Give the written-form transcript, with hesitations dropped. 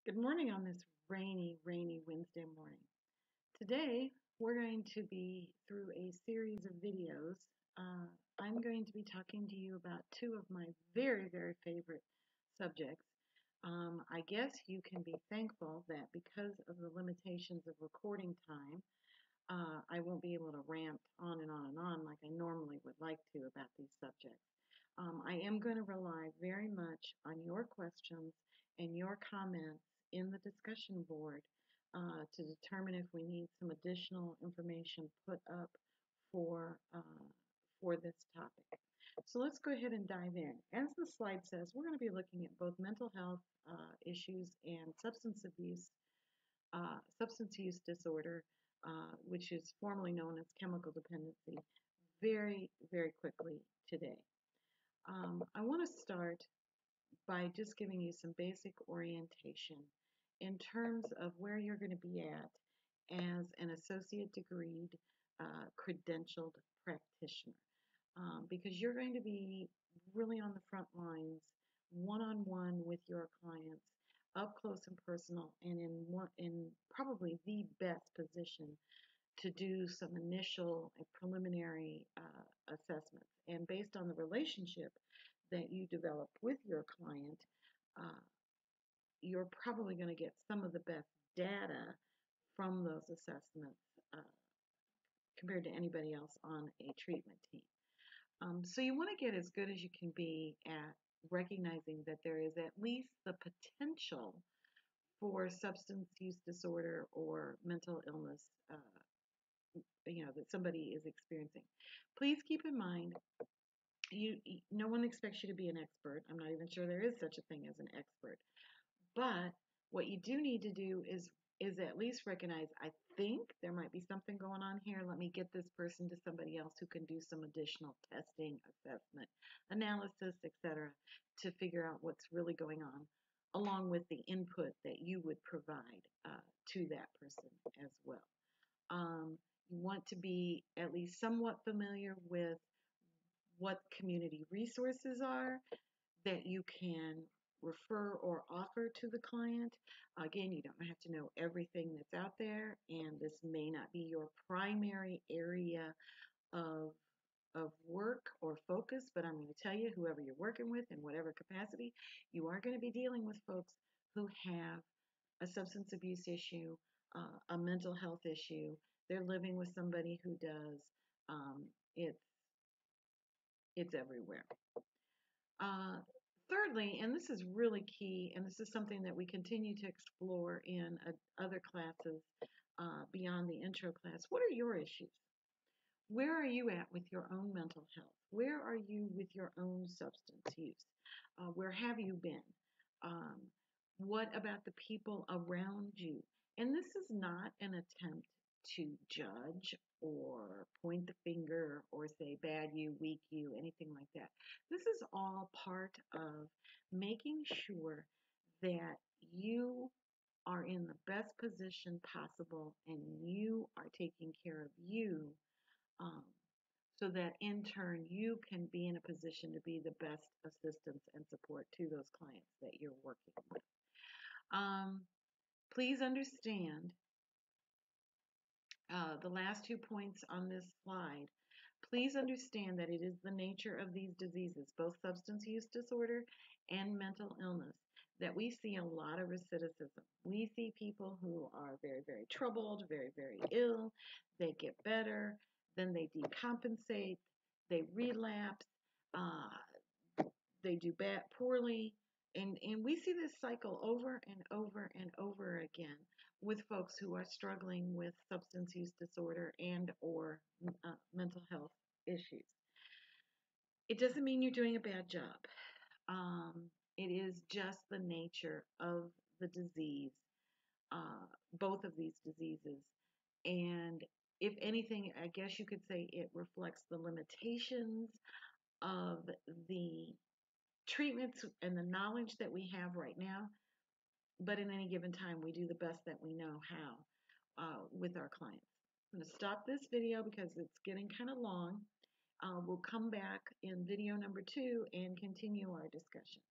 Good morning on this rainy Wednesday morning. Today, we're going to be through a series of videos. Uh, I'm going to be talking to you about two of my very favorite subjects. I guess you can be thankful that because of the limitations of recording time, I won't be able to rant on and on and on like I normally would like to about these subjects. I am going to rely very much on your questions and your comments in the discussion board to determine if we need some additional information put up for for this topic. So let's go ahead and dive in. As the slide says, we're going to be looking at both mental health issues and substance use disorder, which is formerly known as chemical dependency, very quickly today. I want to start by just giving you some basic orientation in terms of where you're going to be at as an associate degreed credentialed practitioner. Because you're going to be really on the front lines, one-on-one with your clients, up close and personal, and in probably the best position to do some initial and preliminary assessments. And based on the relationship that you develop with your client, uh, you're probably going to get some of the best data from those assessments uh, compared to anybody else on a treatment team. So you want to get as good as you can be at recognizing that there is at least the potential for substance use disorder or mental illness, that somebody is experiencing. Please keep in mind, no one expects you to be an expert. I'm not even sure there is such a thing as an expert. But what you do need to do is at least recognize, I think there might be something going on here. Let me get this person to somebody else who can do some additional testing, assessment, analysis, etc., to figure out what's really going on, along with the input that you would provide to that person as well. You want to be at least somewhat familiar with what community resources are that you can refer or offer to the client. Again, you don't have to know everything that's out there, and this may not be your primary area of work or focus, but I'm going to tell you, whoever you're working with in whatever capacity, you are going to be dealing with folks who have a substance abuse issue, a mental health issue. They're living with somebody who does. Um, it's it's everywhere. Uh, Thirdly, and this is really key, and this is something that we continue to explore in other classes beyond the intro class, what are your issues? Where are you at with your own mental health? Where are you with your own substance use? Where have you been? Um, what about the people around you? And this is not an attempt to judge or point the finger or say bad you, weak you, anything like that. This is all part of making sure that you are in the best position possible and you are taking care of you, um, so that in turn you can be in a position to be the best assistance and support to those clients that you're working with. Um, Please understand the last 2 points on this slide. Please understand that it is the nature of these diseases, both substance use disorder and mental illness, that we see a lot of recidivism. We see people who are very troubled, very ill. They get better, then they decompensate, they relapse, they do bad, poorly, and we see this cycle over and over again with folks who are struggling with substance use disorder and or mental health issues. It doesn't mean you're doing a bad job. Um, it is just the nature of the disease, uh, both of these diseases. And if anything, I guess you could say it reflects the limitations of the treatments and the knowledge that we have right now. But in any given time, we do the best that we know how with our clients. I'm going to stop this video because it's getting kind of long. We'll come back in video number 2 and continue our discussion.